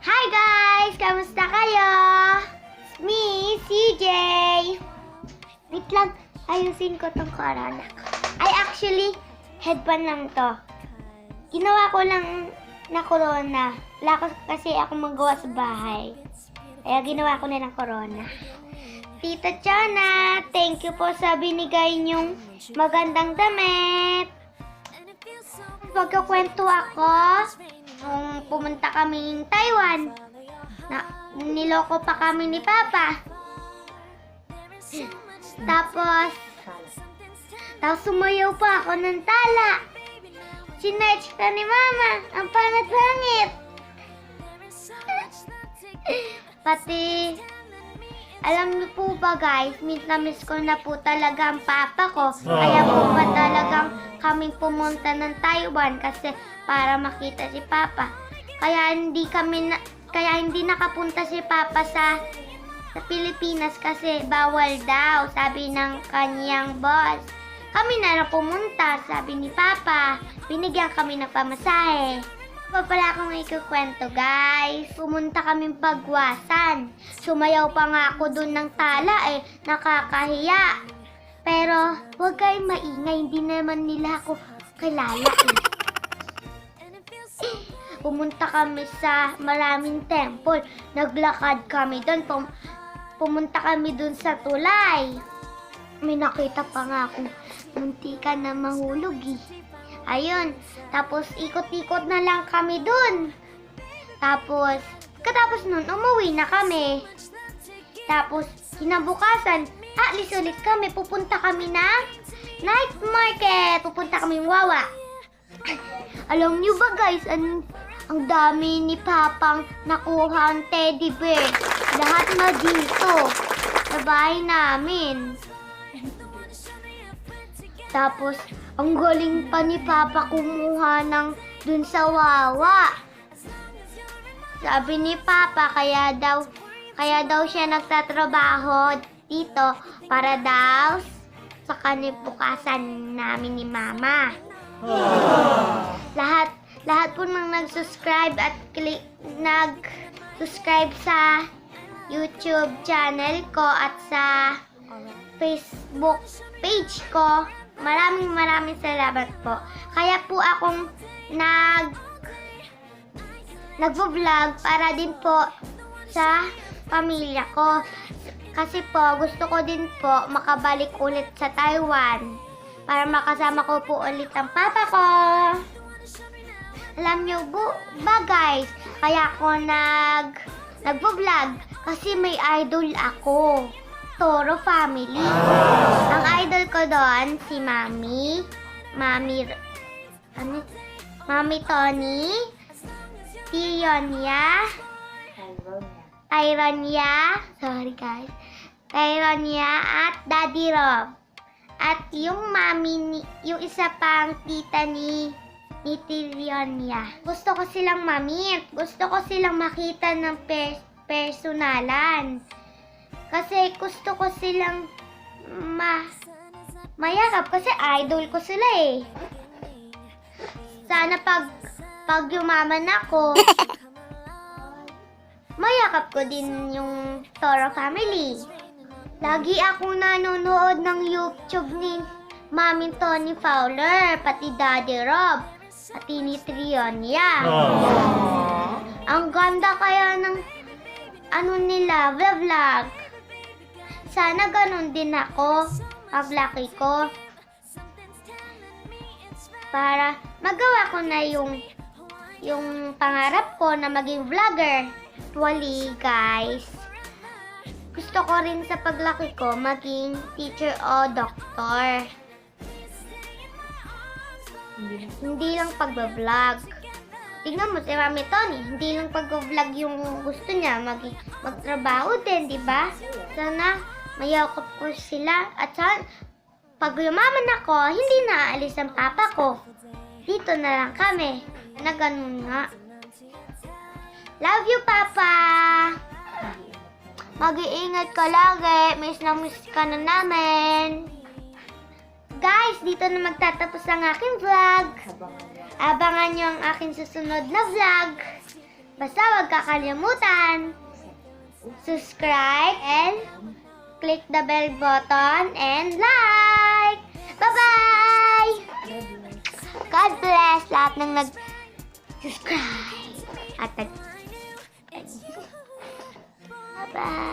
Hi guys! Kamusta kayo? It's me, CJ. Wait lang, ayusin ko tong corona ko. Ay, actually, headband lang to. Ginawa ko lang na corona. Wala ko kasi ako magawa sa bahay. Kaya ginawa ko na ng corona. Tita Chana, thank you po sa binigay niyong magandang damit. Pagkakwento ako, nung pumunta kaming Taiwan, niloko pa kami ni Papa. Tapos sumayaw pa ako ng tala. Sinerch ka ni Mama. Ang pangit-pangit. Pati, alam niyo po ba guys, miss ko na po talaga ang Papa ko. Kaya po ba talagang kaming pumunta ng Taiwan kasi para makita si Papa. Kaya hindi nakapunta si Papa sa Pilipinas kasi bawal daw, sabi ng kanyang boss. Kami na lang pumunta, sabi ni Papa. Binigyan kami ng pamasahe. Pa pala akong ikukwento guys. Pumunta kaming Pagwasan. Sumayaw pa nga ako dun ng tala nakakahiya. Pero huwag kayong maingay, hindi naman nila ako kilala Pumunta kami sa maraming temple. Naglakad kami doon. Pumunta kami doon sa tulay. May nakita pa nga akong muntikan na mahulog Ayun. Tapos ikot-ikot na lang kami doon. Tapos, katapos nun, umuwi na kami. Tapos, kinabukasan, alis ulit kami. Pupunta kami na night market. Pupunta kami Wawa. Alam niyo ba guys, ang dami ni Papang nakuha ang teddy bear. Lahat na dito sa bahay namin. Tapos, ang galing pa ni Papa kumuha ng dun sa Wawa. Sabi ni Papa, kaya daw siya nagtatrabaho dito para daw sa kanibukasan namin ni Mama. Lahat po nang nag-subscribe at nag-subscribe sa YouTube channel ko at sa Facebook page ko. Maraming salamat po. Kaya po akong nagvo-vlog para din po sa pamilya ko. Kasi po, gusto ko din po makabalik ulit sa Taiwan para makasama ko po ulit ang Papa ko. Alam nyo ba guys, kaya ako nagvo-vlog kasi may idol ako. Toro family. Ang idol ko doon si Mami Tony, Tyronia at Daddy Rob. At yung yung isa pang tita ni Tyronia. Gusto ko silang mamit. Gusto ko silang makita ng personalan. Kasi gusto ko silang mayakap kasi idol ko sila Sana pag yumaman ako, mayakap ko din yung Toro family. Lagi akong nanonood ng YouTube ni Mami Tony Fowler, pati Daddy Rob, pati ni Trionia. Ang ganda kaya ng nila, vlog. Sana ganun din ako, paglaki ko. Para magawa ko na yung pangarap ko na maging vlogger. Actually, guys, gusto ko rin sa paglaki ko maging teacher o doktor. Hindi lang pagbablog. Tingnan mo si Mami Tony, hindi lang pag-vlog yung gusto niya, magtrabaho din, di ba? Sana mayakap ko sila at saan pag yumaman ako, hindi na aalis ang Papa ko. Dito na lang kami. Na ganun nga. Love you, Papa! Mag-iingat ka lagi. Miss na miss ka na namin. Guys, dito na magtatapos ang aking vlog. Abangan nyo ang aking susunod na vlog. Basta huwag kakalimutan. Subscribe and click the bell button and like. Bye-bye! God bless lahat ng nag-subscribe at nag... Bye-bye!